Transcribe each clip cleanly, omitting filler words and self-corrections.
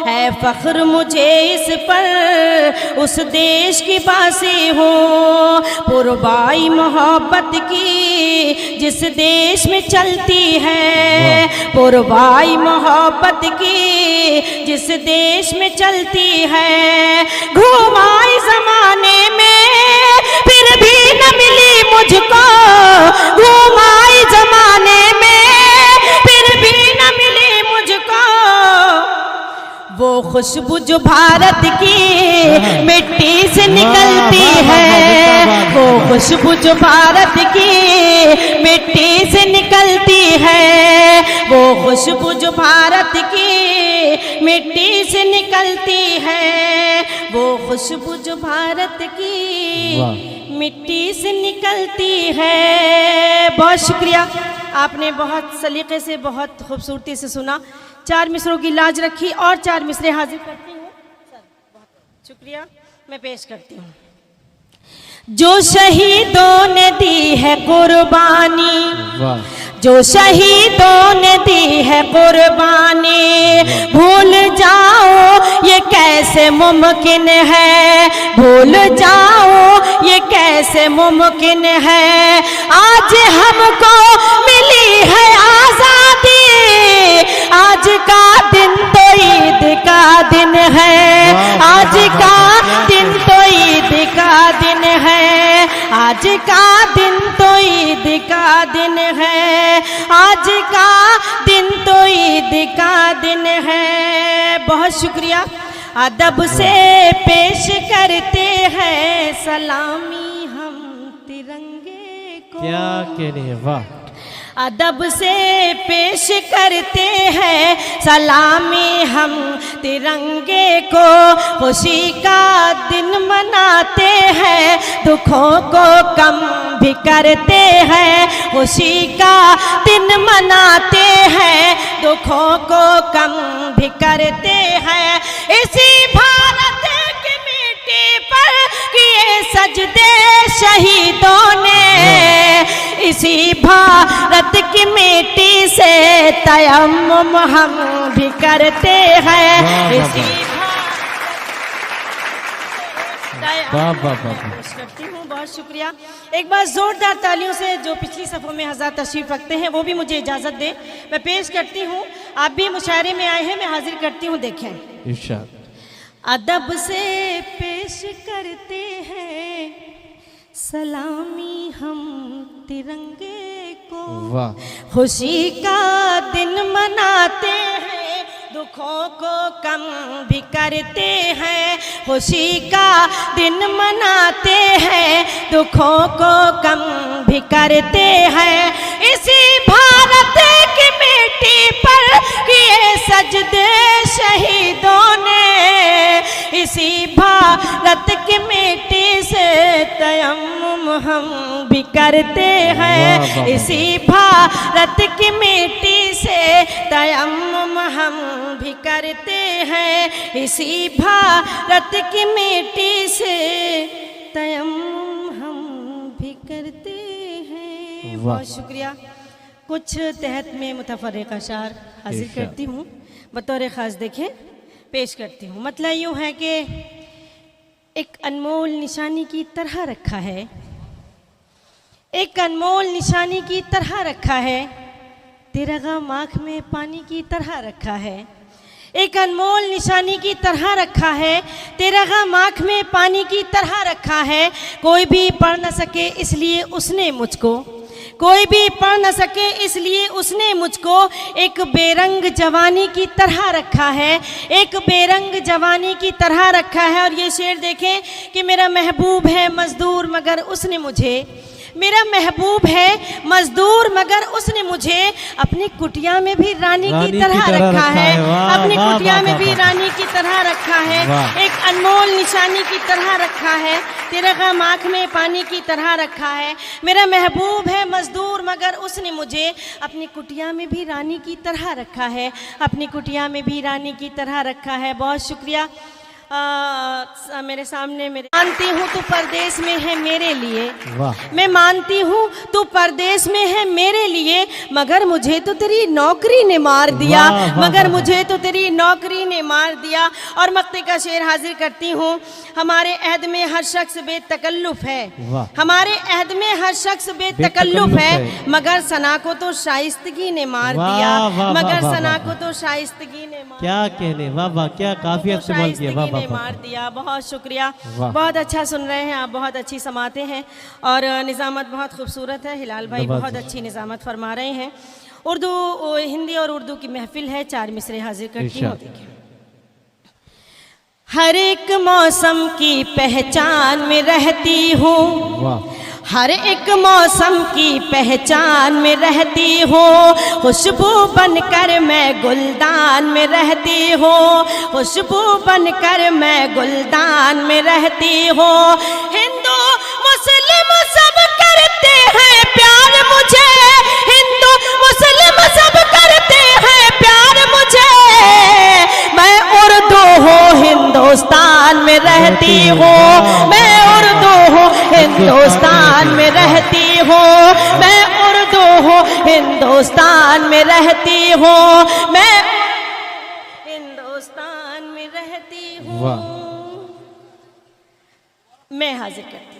है फख्र मुझे इस पर, उस देश की बासी हूँ। पुरबाई मोहब्बत की जिस देश में चलती है, पुरबाई मोहब्बत की जिस देश में चलती है। घुमाई जमाने में फिर भी न मिली मुझको, घुमाई जमाने में फिर भी न मिली मुझको वो खुशबू जो भारत की मिट्टी से निकलती है, वो खुशबू जो भारत की मिट्टी से निकलती है, वो खुशबू जो भारत की मिट्टी से निकलती है, वो खुशबू जो भारत की मिट्टी से निकलती है। बहुत शुक्रिया, आपने बहुत सलीके से बहुत खूबसूरती से सुना। 4 मिसरों की लाज रखी और 4 मिसरे हाजिर करती हूँ। बहुत शुक्रिया, मैं पेश करती हूँ। जो शहीदों ने दी है कुर्बानी, जो शहीदों ने दी है कुर्बानी, भूल जाओ ये कैसे मुमकिन है, भूल जाओ ये कैसे मुमकिन है। आज हमको मिली है आजादी, आज का दिन तो ईद का दिन है, आज का दिन तो ईद का दिन है, आज का दिन तो ईद का दिन है, आज का दिन तो ईद का दिन है। बहुत शुक्रिया। अदब से पेश करते हैं सलामी हम तिरंगे को। क्या कह रही है, वाह। अदब से पेश करते हैं सलामी हम तिरंगे को, खुशी का दिन मनाते हैं, दुखों को कम भी करते हैं, खुशी का दिन मनाते हैं, दुखों को कम भी करते हैं। इसी भारत की मिट्टी पर किए सजदे शहीदों ने, इसी भारत की मिट्टी से तयम्मुम हम भी करते हैं, इसी करती हूँ। बहुत शुक्रिया। एक बार जोरदार तालियों से जो पिछली सफ़ों में हज़ार तशरीफ़ रखते हैं वो भी मुझे इजाज़त दें, मैं पेश करती हूँ। आप भी मुशायरे में आए हैं, मैं हाजिर करती हूँ। देखें, अदब से पेश करते हैं सलामी हम तिरंगे को, खुशी का दिन मनाते हैं, दुखों को कम भी करते हैं, खुशी का दिन मनाते हैं, दुखों को कम भी करते हैं। इसी भारत की मिट्टी पर किए सजदे शहीदों ने, इसी भारत की मिट्टी से तयम्मुम हम भी करते हैं, इसी भारत की मिट्टी से तयम्मुम हम भी करते हैं, इसी भारत की मिट्टी से तयम्मुम हम भी करते हैं। बहुत शुक्रिया। कुछ तहत में मुतफर्रिक़ अशार हाजिर करती हूँ बतौर ख़ास। देखें, पेश करती हूँ। मतलब यूँ है कि एक अनमोल निशानी की तरह रखा है, एक अनमोल निशानी की तरह रखा है, तेरा गम आँख में पानी की तरह रखा है, एक अनमोल निशानी की तरह रखा है, तेरा गम आँख में पानी की तरह रखा है। कोई भी पढ़ न सके इसलिए उसने मुझको, कोई भी पढ़ न सके इसलिए उसने मुझको एक बेरंग जवानी की तरह रखा है, एक बेरंग जवानी की तरह रखा है। और ये शेर देखें कि मेरा महबूब है मजदूर मगर उसने मुझे, मेरा महबूब है मजदूर मगर उसने मुझे अपनी कुटिया में भी रानी की तरह रखा है, अपनी कुटिया में भी रानी की तरह रखा है, एक अनमोल निशानी की तरह रखा है, तेरा गम आँख में पानी की तरह रखा है। मेरा महबूब है मजदूर मगर उसने मुझे अपनी कुटिया में भी रानी की तरह रखा है, अपनी कुटिया में भी रानी की तरह रखा है। बहुत शुक्रिया। मेरे सामने मेरे मानती हूँ तू परदेश में है मेरे लिए, वाह। मैं मानती हूँ तू परदेश में है मेरे लिए, मगर मुझे तो तेरी नौकरी ने मार दिया, वाह, वाह, मगर वाह, मुझे तो तेरी नौकरी ने मार दिया। और मक्ते का शेर हाजिर करती हूँ। हमारे अहद में हर शख्स बेतकल्लुफ है, वाह। हमारे अहद में हर शख्स बेतकल्लुफ है, मगर सना को तो शाइस्तगी ने मार वाह, दिया, वाह, मगर वाह, सना वाह, को तो शाइस्तगी ने मार क्या कहने, वाह वाह, क्या काफी इस्तेमाल किया, वाह वाह, मार दिया। बहुत शुक्रिया, वाह। बहुत अच्छा सुन रहे हैं आप, बहुत अच्छी समाते हैं और निज़ामत बहुत खूबसूरत है। हिलाल भाई बहुत अच्छी निज़ामत फरमा रहे हैं। उर्दू, हिंदी और उर्दू की महफिल है। 4 मिसरे हाजिर करती हूँ। हर एक मौसम की पहचान में रहती हूँ, हर एक मौसम की पहचान में रहती हूँ, खुशबू बनकर मैं गुलदान में रहती हूँ, खुशबू बनकर मैं गुलदान में रहती हूँ। हिंदू मुस्लिम सब करते हैं प्यार मुझे, हिंदू मुस्लिम सब करते हैं प्यार मुझे, मैं उर्दू हूँ हिंदुस्तान में रहती हूँ, मैं उर्दू हूँ हिंदुस्तान में रहती हूँ, मैं उर्दू हूँ हिंदुस्तान में रहती हूँ, मैं हिंदुस्तान में रहती हूँ। मैं हाजिर करती हूँ।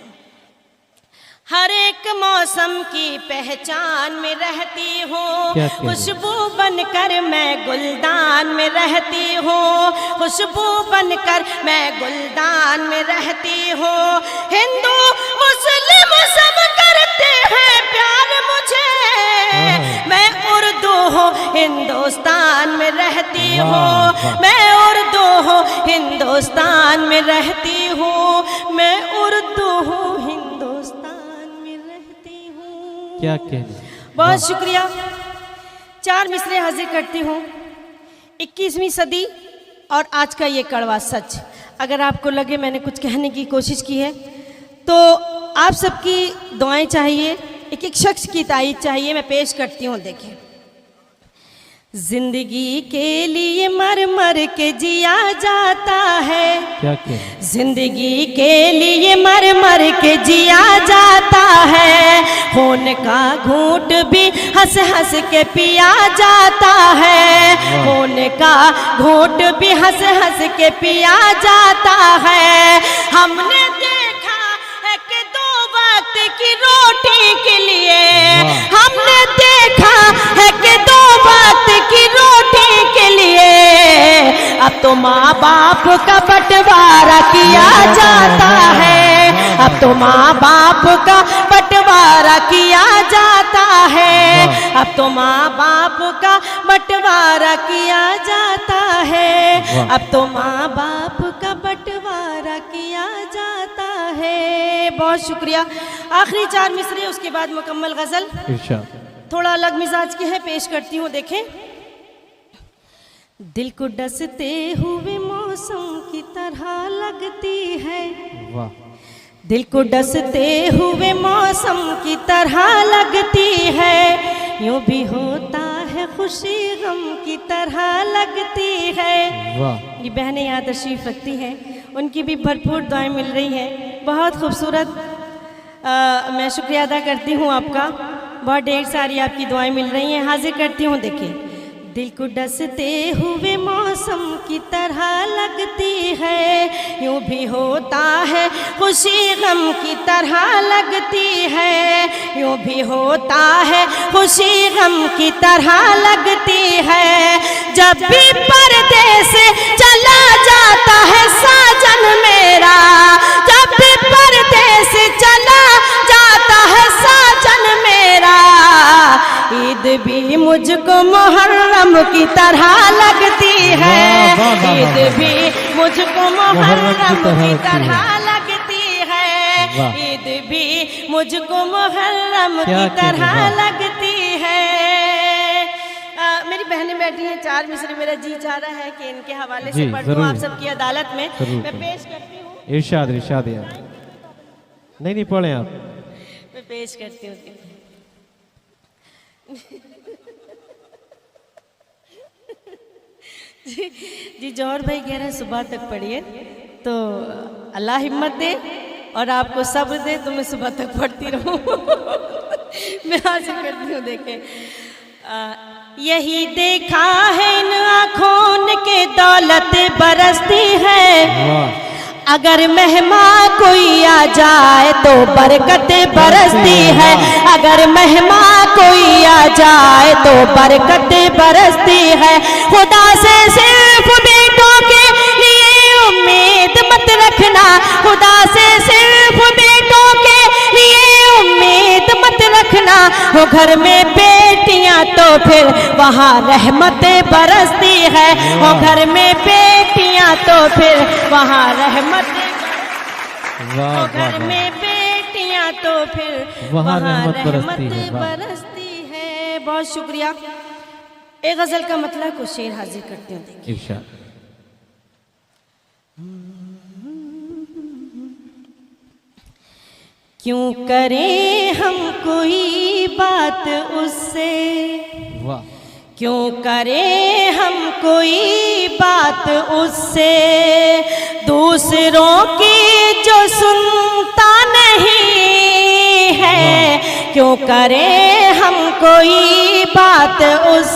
हर एक मौसम की पहचान में रहती हूँ, खुशबू बनकर मैं गुलदान में रहती हूँ, खुशबू बनकर मैं गुलदान में रहती हूँ। हिंदू मुस्लिम सब करते हैं प्यार मुझे, मैं उर्दू हूँ हिंदुस्तान में रहती हूँ, मैं उर्दू हूँ हिंदुस्तान में रहती हूँ, मैं उर्दू हूँ हिंदुस्तान। क्या कहने, बहुत शुक्रिया। 4 मिसरे हाजिर करती हूँ। 21वीं सदी और आज का ये कड़वा सच। अगर आपको लगे मैंने कुछ कहने की कोशिश की है तो आप सबकी दुआएं चाहिए, एक एक शख्स की तारीफ चाहिए। मैं पेश करती हूँ। देखें, जिंदगी के लिए मर मर के जिया जाता है, क्या कहने, जिंदगी के लिए मर मर के जिया जाता है, खून का घूंट भी हंस हंस के पिया जाता है, खून का घूंट भी हंस हंस के पिया जाता है। हमने देखा है कि 2 वक्त की रोटी के लिए, हमने देखा है कि 2 वक्त की रोटी के लिए अब तो माँ बाप का बंटवारा किया जाता है, अब तो माँ बाप का बंटवारा किया जाता है, अब तो माँ बाप का बंटवारा किया जाता है, अब तो माँ बाप का बंटवारा किया जाता है। बहुत शुक्रिया। आखिरी 4 मिसरे, उसके बाद मुकम्मल गजल थोड़ा अलग मिजाज की है, पेश करती हूँ। देखें, दिल को डसते हुए मौसम की तरह लगती है, दिल को डसते हुए मौसम की तरह लगती है, यूं भी होता है खुशी गम की तरह लगती है। ये बहनें यहाँ तशरीफ रखती हैं, उनकी भी भरपूर दुआएं मिल रही हैं। बहुत खूबसूरत। मैं शुक्रिया अदा करती हूँ आपका, बहुत ढेर सारी आपकी दुआएं मिल रही हैं। हाजिर करती हूँ। देखिए, दिल को डसते हुए मौसम की तरह लगती है, यूं भी होता है खुशी गम की तरह लगती है, यूं भी होता है खुशी गम की तरह लगती है। जब भी परदेस चला जाता है साजन मेरा, जब भी परदेस चला जाता है साजन मेरा, ईद भी मुझको मुहर्रम की तरह लगती है, ईद भी मुझको मुहर्रम की तरह लगती है, ईद भी मुझको मुहर्रम की तरह लगती है। मेरी बहनें बैठी हैं, 4 मिसरे मेरा जी चाह रहा है कि इनके हवाले से पढ़ दूं आप सबकी अदालत में। मैं पेश करती हूँ। इरशाद इरशाद यार, नहीं पढ़े आप। मैं पेश करती हूँ। जी, जौहर भाई कह रहे हैं सुबह तक पढ़िए। तो अल्लाह हिम्मत दे और आपको सब्र दे तो मैं सुबह तक पढ़ती रहूं। मैं हाजिर करती हूँ। देखें, यही देखा है इन आँखों के दौलत बरसती है, अगर मेहमान कोई आ जाए तो बरकत बरसती है, अगर मेहमान कोई आ जाए तो बरकत बरसती है। खुदा से सिर्फ बेटों के लिए उम्मीद मत रखना, खुदा से सिर्फ बेटों के लिए उम्मीद मत रखना, हो घर में बेटियां तो फिर वहाँ रहमत बरसती है, हो घर में बेटियां तो फिर वहाँ रहमत, हो घर में बेटियां तो फिर वहाँ रहमत बरसती है। बहुत शुक्रिया। एक गजल का मतलब कुछ शेर हाजिर करती हूँ। देखिए, क्यों करें हम कोई बात उससे, क्यों करें हम कोई बात उससे, दूसरों की जो सुनता नहीं है, क्यों करें हम कोई बात उस